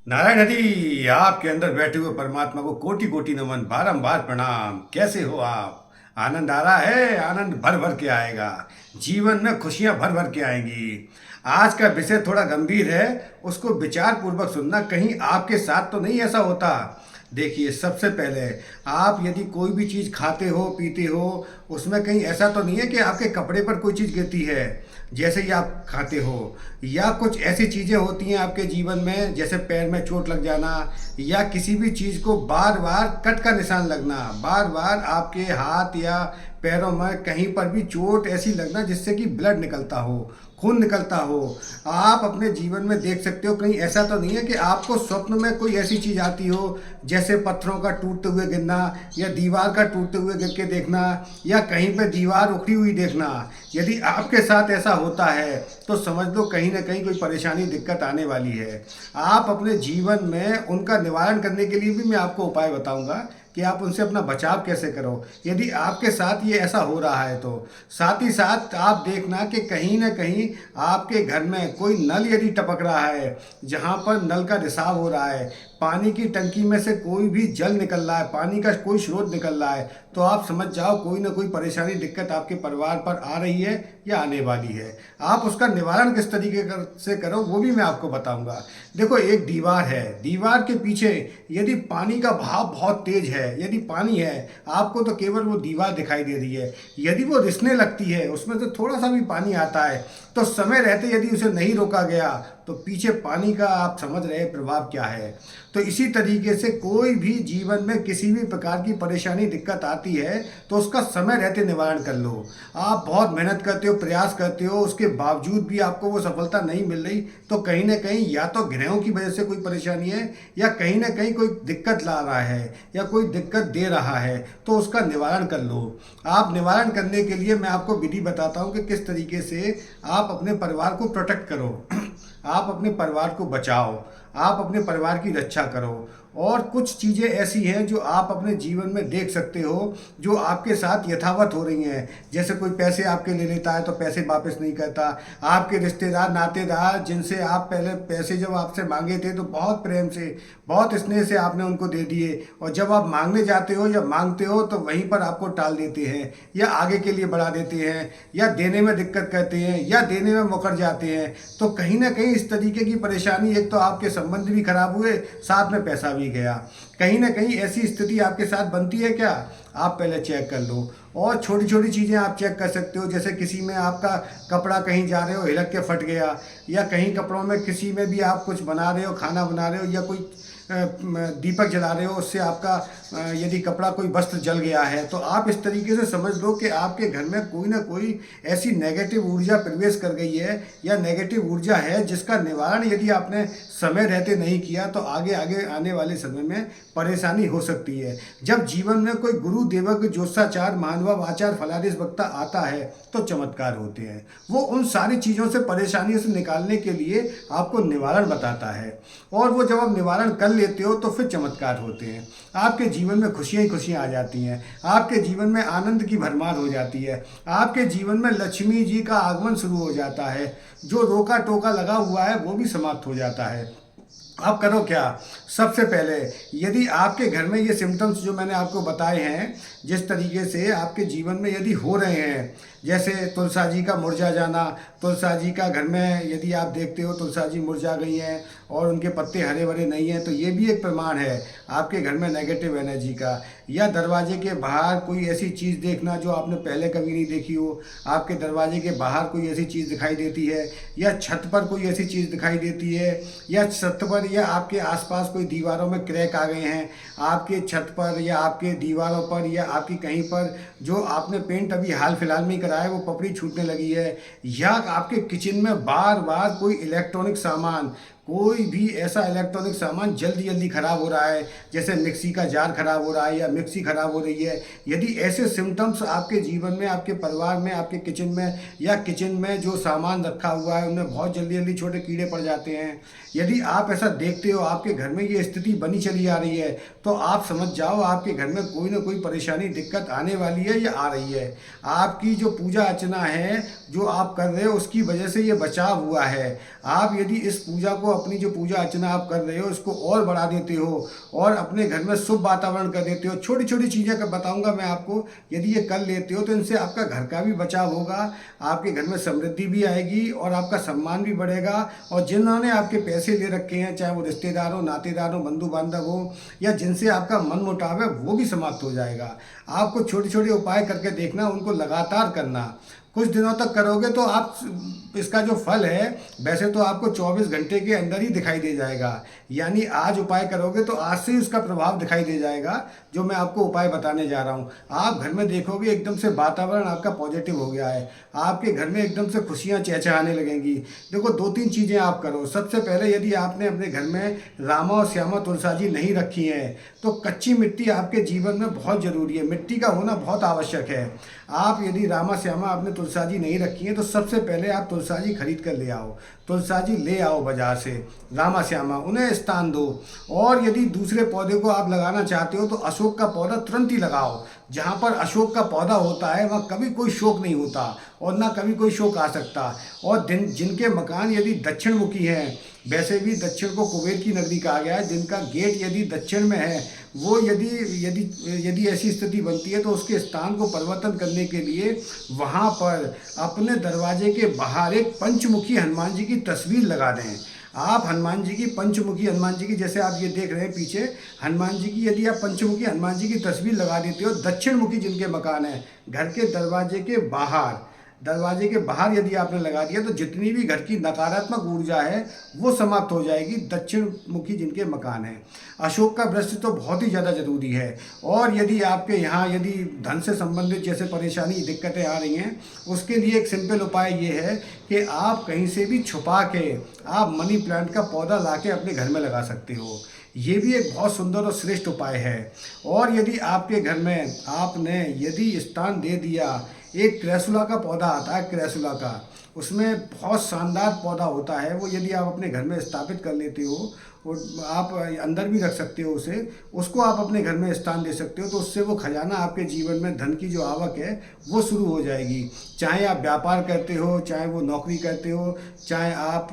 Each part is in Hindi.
नारायण हरि, आपके अंदर बैठे हुए परमात्मा को कोटि कोटि नमन, बारंबार प्रणाम। कैसे हो आप? आनंद आ रहा है? आनंद भर भर के आएगा। जीवन में खुशियां भर भर के आएंगी। आज का विषय थोड़ा गंभीर है, उसको विचार पूर्वक सुनना। कहीं आपके साथ तो नहीं ऐसा होता? देखिए, सबसे पहले आप यदि कोई भी चीज़ खाते हो पीते हो, उसमें कहीं ऐसा तो नहीं है कि आपके कपड़े पर कोई चीज़ गिरती है जैसे ही आप खाते हो, या कुछ ऐसी चीज़ें होती हैं आपके जीवन में जैसे पैर में चोट लग जाना, या किसी भी चीज़ को बार बार कट का निशान लगना, बार बार आपके हाथ या पैरों में कहीं पर भी चोट ऐसी लगना जिससे कि ब्लड निकलता हो, खून निकलता हो। आप अपने जीवन में देख सकते हो, कहीं ऐसा तो नहीं है कि आपको स्वप्न में कोई ऐसी चीज़ आती हो जैसे पत्थरों का टूटते हुए गिरना, या दीवार का टूटते हुए गिर के देखना, या कहीं पे दीवार उखड़ी हुई देखना। यदि आपके साथ ऐसा होता है तो समझ लो कहीं ना कहीं कोई परेशानी दिक्कत आने वाली है। आप अपने जीवन में उनका निवारण करने के लिए भी मैं आपको उपाय बताऊंगा कि आप उनसे अपना बचाव कैसे करो, यदि आपके साथ ये ऐसा हो रहा है तो। साथ ही साथ आप देखना कि कहीं ना कहीं आपके घर में कोई नल यदि टपक रहा है, जहाँ पर नल का रिसाव हो रहा है, पानी की टंकी में से कोई भी जल निकल रहा है, पानी का कोई स्रोत निकल रहा है, तो आप समझ जाओ कोई ना कोई परेशानी दिक्कत आपके परिवार पर आ रही है या आने वाली है। आप उसका निवारण किस तरीके से करो वो भी मैं आपको बताऊंगा। देखो, एक दीवार है, दीवार के पीछे यदि पानी का बहाव बहुत तेज है, यदि पानी है, आपको तो केवल वो दीवार दिखाई दे रही है। यदि वो रिसने लगती है, उसमें से थोड़ा सा भी पानी आता है, तो समय रहते यदि उसे नहीं रोका गया तो पीछे पानी का आप समझ रहे हैं प्रभाव क्या है। तो इसी तरीके से कोई भी जीवन में किसी भी प्रकार की परेशानी दिक्कत आती है तो उसका समय रहते निवारण कर लो। आप बहुत मेहनत करते हो, प्रयास करते हो, उसके बावजूद भी आपको वो सफलता नहीं मिल रही, तो कहीं ना कहीं या तो ग्रहों की वजह से कोई परेशानी है, या कहीं ना कहीं कोई दिक्कत ला रहा है, या कोई दिक्कत दे रहा है, तो उसका निवारण कर लो। आप निवारण करने के लिए मैं आपको विधि बताता हूँ कि किस तरीके से आप अपने परिवार को प्रोटेक्ट करो, आप अपने परिवार को बचाओ, आप अपने परिवार की रक्षा करो। और कुछ चीज़ें ऐसी हैं जो आप अपने जीवन में देख सकते हो जो आपके साथ यथावत हो रही हैं। जैसे कोई पैसे आपके ले लेता है तो पैसे वापस नहीं करता। आपके रिश्तेदार नातेदार जिनसे आप पहले पैसे जब आपसे मांगे थे तो बहुत प्रेम से, बहुत स्नेह से आपने उनको दे दिए, और जब आप मांगने जाते हो या मांगते हो तो वहीं पर आपको टाल देते हैं, या आगे के लिए बढ़ा देते हैं, या देने में दिक्कत करते हैं, या देने में मुकर जाते हैं। तो कहीं ना कहीं इस तरीके की परेशानी, एक तो आपके संबंध भी खराब हुए, साथ में पैसा भी गया। कहीं ना कहीं ऐसी स्थिति आपके साथ बनती है क्या? आप पहले चेक कर लो। और छोटी छोटी चीज़ें आप चेक कर सकते हो, जैसे किसी में आपका कपड़ा कहीं जा रहे हो हिलक के फट गया, या कहीं कपड़ों में किसी में भी आप कुछ बना रहे हो, खाना बना रहे हो, या कोई दीपक जला रहे हो, उससे आपका यदि कपड़ा कोई वस्त्र जल गया है, तो आप इस तरीके से समझ लो कि आपके घर में कोई ना कोई ऐसी नेगेटिव ऊर्जा प्रवेश कर गई है, या नेगेटिव ऊर्जा है जिसका निवारण यदि आपने समय रहते नहीं किया तो आगे आगे आने वाले समय में परेशानी हो सकती है। जब जीवन में कोई गुरु देवक ज्योत्साचार मानव आचार फलादेश वक्ता आता है तो चमत्कार होते हैं। वो उन सारी चीज़ों से, परेशानियों से निकालने के लिए आपको निवारण बताता है, और वो जब आप निवारण कर लेते हो तो फिर चमत्कार होते हैं। आपके जीवन में खुशियाँ ही खुशियाँ आ जाती हैं, आपके जीवन में आनंद की भरमार हो जाती है, आपके जीवन में लक्ष्मी जी का आगमन शुरू हो जाता है, जो रोका टोका लगा हुआ है वो भी समाप्त हो जाता है। आप करो क्या? सबसे पहले, यदि आपके घर में ये सिम्टम्स जो मैंने आपको बताए हैं, जिस तरीके से आपके जीवन में यदि हो रहे हैं, जैसे तुलसा जी का मुरझा जाना, तुलसा जी का घर में यदि आप देखते हो तुलसा जी मुरझा गई हैं और उनके पत्ते हरे भरे नहीं हैं, तो ये भी एक प्रमाण है आपके घर में नेगेटिव एनर्जी का। या दरवाजे के बाहर कोई ऐसी चीज़ देखना जो आपने पहले कभी नहीं देखी हो, आपके दरवाजे के बाहर कोई ऐसी चीज़ दिखाई देती है, या छत पर कोई ऐसी चीज़ दिखाई देती है, या छत पर या आपके आसपास कोई दीवारों में क्रैक आ गए हैं, आपके छत पर या आपके दीवारों पर या आपकी कहीं पर जो आपने पेंट अभी हाल फिलहाल में ही कराया है वो पपड़ी छूटने लगी है, या आपके किचन में बार बार कोई इलेक्ट्रॉनिक सामान, कोई भी ऐसा इलेक्ट्रॉनिक सामान जल्दी जल्दी ख़राब हो रहा है, जैसे मिक्सी का जार ख़राब हो रहा है या मिक्सी ख़राब हो रही है, यदि ऐसे सिम्टम्स आपके जीवन में, आपके परिवार में, आपके किचन में, या किचन में जो सामान रखा हुआ है उनमें बहुत जल्दी जल्दी छोटे कीड़े पड़ जाते हैं, यदि आप ऐसा देखते हो, आपके घर में ये स्थिति बनी चली आ रही है, तो आप समझ जाओ आपके घर में कोई ना कोई परेशानी दिक्कत आने वाली है या आ रही है। आपकी जो पूजा अर्चना है जो आप कर रहे हो उसकी वजह से ये बचाव हुआ है। आप यदि इस पूजा को अपनी जो पूजा अर्चना आप कर रहे हो इसको और बढ़ा देते हो और अपने घर में शुभ वातावरण कर देते हो। छोटी छोटी चीज़ें का बताऊंगा मैं आपको, यदि ये कर लेते हो तो इनसे आपका घर का भी बचाव होगा, आपके घर में समृद्धि भी आएगी और आपका सम्मान भी बढ़ेगा। और जिन्होंने आपके पैसे ले रखे हैं, चाहे वो रिश्तेदार हो, नातेदार हो, बंधु बांधव हो, या जिनसे आपका मन मुटाव है, वो भी समाप्त हो जाएगा। आपको छोटे छोटे उपाय करके देखना, उनको लगातार करना। कुछ दिनों तक करोगे तो आप इसका जो फल है वैसे तो आपको 24 घंटे के अंदर ही दिखाई दे जाएगा। यानी आज उपाय करोगे तो आज से ही उसका प्रभाव दिखाई दे जाएगा जो मैं आपको उपाय बताने जा रहा हूँ। आप घर में देखोगे एकदम से वातावरण आपका पॉजिटिव हो गया है, आपके घर में एकदम से खुशियाँ चहचहाने लगेंगी। देखो 2-3 चीज़ें आप करो। सबसे पहले यदि आपने अपने घर में रामा और श्यामा तुलसा जी नहीं रखी है तो कच्ची मिट्टी आपके जीवन में बहुत ज़रूरी है, मिट्टी का होना बहुत आवश्यक है। आप यदि रामा श्यामा आपने तुलसा जी नहीं रखी है तो सबसे पहले आप तुलसा जी खरीद कर ले आओ, तुलसा जी ले आओ बाजार से, रामा श्यामा उन्हें स्थान दो। और यदि दूसरे पौधे को आप लगाना चाहते हो तो अशोक का पौधा तुरंत ही लगाओ। जहाँ पर अशोक का पौधा होता है वहाँ कभी कोई शोक नहीं होता और ना कभी कोई शोक आ सकता। और जिनके मकान यदि दक्षिण मुखी हैं, वैसे भी दक्षिण को कुबेर की नगरी कहा गया है, जिनका गेट यदि दक्षिण में है वो यदि यदि यदि ऐसी स्थिति बनती है तो उसके स्थान को परिवर्तन करने के लिए वहाँ पर अपने दरवाजे के बाहर एक पंचमुखी हनुमान जी की तस्वीर लगा दें। आप हनुमान जी की, पंचमुखी हनुमान जी की, जैसे आप ये देख रहे हैं पीछे हनुमान जी की, यदि आप पंचमुखी हनुमान जी की तस्वीर लगा देते हो दक्षिण मुखी जिनके मकान है, घर के दरवाजे के बाहर, दरवाजे के बाहर यदि आपने लगा दिया तो जितनी भी घर की नकारात्मक ऊर्जा है वो समाप्त हो जाएगी। दक्षिण मुखी जिनके मकान है, अशोक का वृक्ष तो बहुत ही ज़्यादा ज़रूरी है। और यदि आपके यहाँ यदि धन से संबंधित जैसे परेशानी दिक्कतें आ रही हैं, उसके लिए एक सिंपल उपाय ये है कि आप कहीं से भी छुपा के आप मनी प्लांट का पौधा ला के अपने घर में लगा सकते हो। ये भी एक बहुत सुंदर और श्रेष्ठ उपाय है। और यदि आपके घर में आपने यदि स्थान दे दिया, एक क्रैसुला का पौधा आता है, क्रैसुला का, उसमें बहुत शानदार पौधा होता है, वो यदि आप अपने घर में स्थापित कर लेते हो और आप अंदर भी रख सकते हो उसे, उसको आप अपने घर में स्थान दे सकते हो तो उससे वो खजाना आपके जीवन में धन की जो आवक है वो शुरू हो जाएगी। चाहे आप व्यापार करते हो, चाहे वो नौकरी करते हो, चाहे आप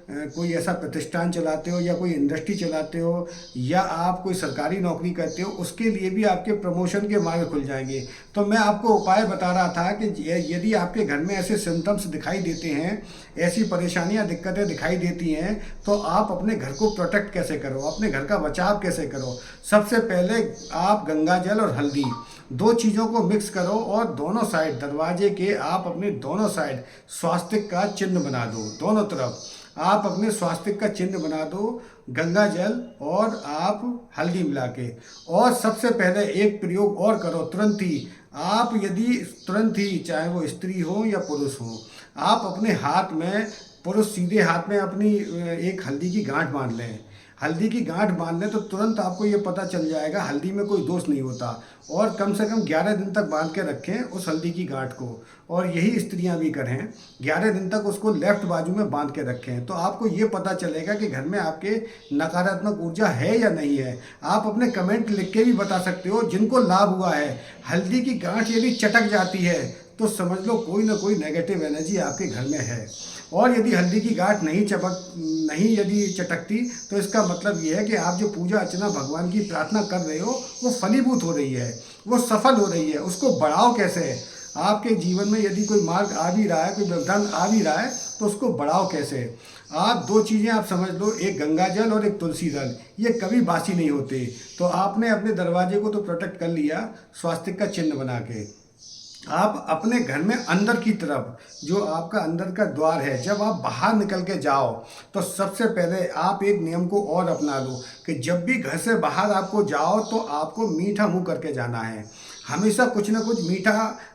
कोई ऐसा प्रतिष्ठान चलाते हो या कोई इंडस्ट्री चलाते हो या आप कोई सरकारी नौकरी करते हो, उसके लिए भी आपके प्रमोशन के मार्ग खुल जाएंगे। तो मैं आपको उपाय बता रहा था कि यदि आपके घर में ऐसे सिम्टम्स दिखाई देते हैं, ऐसी परेशानियां दिक्कतें दिखाई देती हैं, तो आप अपने घर को प्रोटेक्ट कैसे करो, अपने घर का बचाव कैसे करो। सबसे पहले आप गंगा जल और हल्दी, 2 चीज़ों को मिक्स करो और दोनों साइड दरवाजे के आप अपने दोनों साइड स्वास्तिक का चिन्ह बना दो। दोनों तरफ आप अपने स्वास्तिक का चिन्ह बना दो, गंगा जल और आप हल्दी मिला के। और सबसे पहले एक प्रयोग और करो तुरंत ही, आप यदि तुरंत ही, चाहे वो स्त्री हो या पुरुष हो, आप अपने हाथ में, पुरुष सीधे हाथ में अपनी एक हल्दी की गांठ बांध लें। हल्दी की गांठ बांध लें तो तुरंत आपको ये पता चल जाएगा हल्दी में कोई दोष नहीं होता। और कम से कम 11 दिन तक बांध के रखें उस हल्दी की गांठ को, और यही स्त्रियां भी करें, 11 दिन तक उसको लेफ्ट बाजू में बांध के रखें। तो आपको ये पता चलेगा कि घर में आपके नकारात्मक ऊर्जा है या नहीं है। आप अपने कमेंट लिख के भी बता सकते हो जिनको लाभ हुआ है। हल्दी की गांठ यदि चटक जाती है तो समझ लो कोई ना कोई नेगेटिव एनर्जी आपके घर में है। और यदि हल्दी की गांठ नहीं यदि चटकती तो इसका मतलब ये है कि आप जो पूजा अर्चना भगवान की प्रार्थना कर रहे हो वो फलीभूत हो रही है, वो सफल हो रही है। उसको बढ़ाओ कैसे, आपके जीवन में यदि कोई मार्ग आ भी रहा है, कोई व्यवधान आ भी रहा है तो उसको बढ़ाओ कैसे। आप 2 चीज़ें आप समझ लो, एक गंगा जल और एक तुलसी दल, ये कभी बासी नहीं होते। तो आपने अपने दरवाजे को तो प्रोटेक्ट कर लिया स्वास्तिक का चिन्ह बना के। आप अपने घर में अंदर की तरफ जो आपका अंदर का द्वार है, जब आप बाहर निकल के जाओ तो सबसे पहले आप एक नियम को और अपना लो कि जब भी घर से बाहर आपको जाओ तो आपको मीठा मुंह करके जाना है। हमेशा कुछ ना कुछ मीठा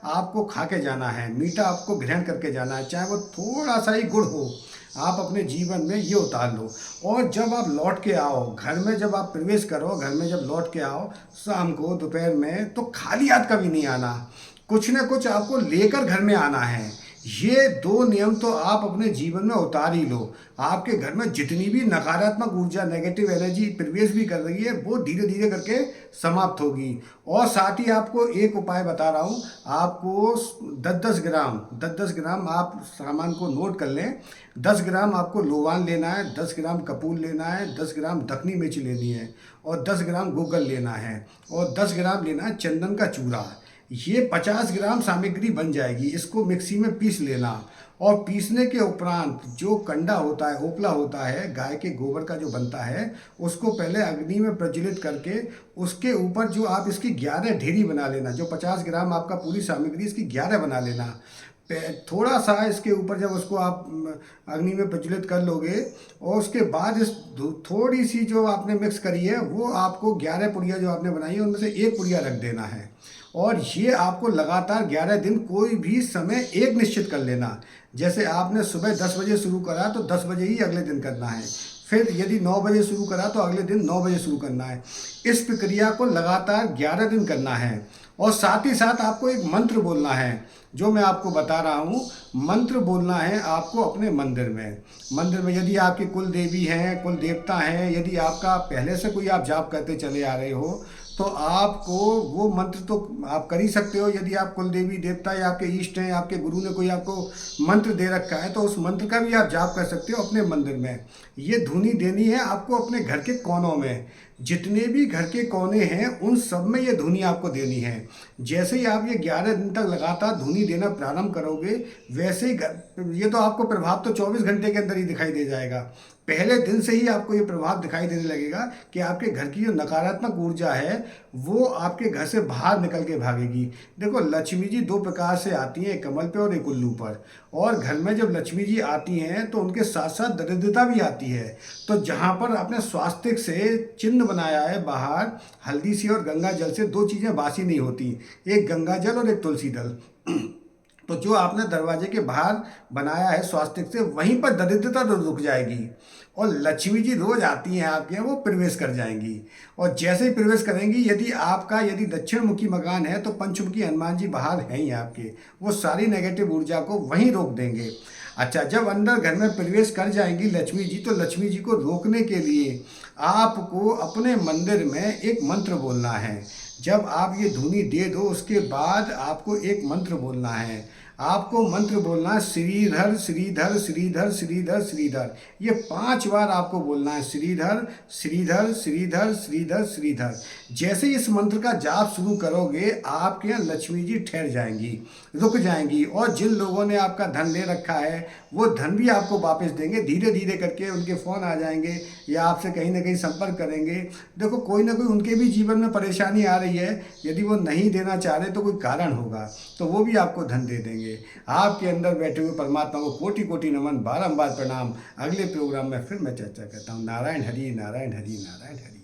आपको खा के जाना है, मीठा आपको ग्रहण करके जाना है, चाहे वो थोड़ा सा ही गुड़ हो। आप अपने जीवन में ये उतार लो। और जब आप लौट के आओ घर में, जब आप प्रवेश करो घर में, जब लौट के आओ शाम को, दोपहर में, तो खाली हाथ कभी नहीं आना, कुछ ना कुछ आपको लेकर घर में आना है। ये दो नियम तो आप अपने जीवन में उतार ही लो। आपके घर में जितनी भी नकारात्मक ऊर्जा, नेगेटिव एनर्जी प्रवेश भी कर रही है, वो धीरे धीरे करके समाप्त होगी। और साथ ही आपको एक उपाय बता रहा हूँ, आपको 10-10 ग्राम आप सामान को नोट कर लें। 10 ग्राम आपको लोवान लेना है, 10 ग्राम कपूर लेना है, 10 ग्राम दखनी मिर्च लेनी है, और 10 ग्राम गूगल लेना है, और 10 ग्राम लेना है चंदन का चूरा। ये 50 ग्राम सामग्री बन जाएगी। इसको मिक्सी में पीस लेना, और पीसने के उपरांत जो कंडा होता है, ओपला होता है, गाय के गोबर का जो बनता है, उसको पहले अग्नि में प्रज्वलित करके उसके ऊपर जो आप इसकी 11 ढेरी बना लेना। जो 50 ग्राम आपका पूरी सामग्री, इसकी 11 बना लेना। थोड़ा सा इसके ऊपर जब उसको आप अग्नि में प्रज्वलित कर लोगे, और उसके बाद इस थोड़ी सी जो आपने मिक्स करी है, वो आपको 11 पुड़िया जो आपने बनाई है उनमें से एक पुड़िया रख देना है। और ये आपको लगातार 11 दिन कोई भी समय एक निश्चित कर लेना। जैसे आपने सुबह 10 बजे शुरू करा तो 10 बजे ही अगले दिन करना है। फिर यदि 9 बजे शुरू करा तो अगले दिन 9 बजे शुरू करना है। इस प्रक्रिया को लगातार 11 दिन करना है। और साथ ही साथ आपको एक मंत्र बोलना है, जो मैं आपको बता रहा हूँ। मंत्र बोलना है आपको अपने मंदिर में यदि आपकी कुल देवी हैं, कुल देवता हैं, यदि आपका पहले से कोई आप जाप करते चले आ रहे हो, तो आपको वो मंत्र तो आप कर ही सकते हो। यदि आप कुल देवी देवता या आपके इष्ट हैं, आपके गुरु ने कोई आपको मंत्र दे रखा है, तो उस मंत्र का भी आप जाप कर सकते हो अपने मंदिर में। ये धुनी देनी है आपको अपने घर के कोनों में। जितने भी घर के कोने हैं उन सब में ये धुनी आपको देनी है। जैसे ही आप ये 11 दिन तक लगातार धुनी देना प्रारंभ करोगे, वैसे ही ये तो आपको प्रभाव तो 24 घंटे के अंदर ही दिखाई दे जाएगा। पहले दिन से ही आपको ये प्रभाव दिखाई देने लगेगा कि आपके घर की जो नकारात्मक ऊर्जा है, वो आपके घर से बाहर निकल के भागेगी। देखो, लक्ष्मी जी 2 प्रकार से आती हैं, एक कमल पे और एक उल्लू पर। और घर में जब लक्ष्मी जी आती हैं तो उनके साथ साथ दरिद्रता भी आती है। तो जहाँ पर आपने स्वास्तिक से चिन्ह बनाया है बाहर, हल्दी से और गंगा जल से, 2 चीज़ें बासी नहीं होती, एक गंगा जल और एक तुलसी दल। तो जो आपने दरवाजे के बाहर बनाया है स्वास्तिक से, वहीं पर दरिद्रता तो रुक जाएगी, और लक्ष्मी जी रोज आती हैं आपके यहाँ, वो प्रवेश कर जाएंगी। और जैसे ही प्रवेश करेंगी, यदि दक्षिण मुखी मकान है तो पंचमुखी हनुमान जी बाहर हैं ही आपके, वो सारी नेगेटिव ऊर्जा को वहीं रोक देंगे। अच्छा, जब अंदर घर में प्रवेश कर जाएंगी लक्ष्मी जी, तो लक्ष्मी जी को रोकने के लिए आपको अपने मंदिर में एक मंत्र बोलना है। जब आप ये धुनी दे दो, उसके बाद आपको एक मंत्र बोलना है। आपको मंत्र बोलना है श्रीधर श्रीधर श्रीधर श्रीधर श्रीधर। ये 5 बार आपको बोलना है, श्रीधर श्रीधर श्रीधर श्रीधर श्रीधर। जैसे ही इस मंत्र का जाप शुरू करोगे, आपके यहाँ लक्ष्मी जी ठहर जाएंगी, रुक जाएंगी, और जिन लोगों ने आपका धन ले रखा है वो धन भी आपको वापस देंगे। धीरे धीरे करके उनके फ़ोन आ जाएंगे या आपसे कहीं ना कहीं संपर्क करेंगे। देखो, कोई ना कोई उनके भी जीवन में परेशानी आ रही है, यदि वो नहीं देना चाह रहे तो कोई कारण होगा, तो वो भी आपको धन दे देंगे। आपके अंदर बैठे हुए परमात्मा को कोटि कोटि नमन, बारंबार प्रणाम। अगले प्रोग्राम में फिर मैं चर्चा करता हूँ। नारायण हरि, नारायण हरि, नारायण हरि।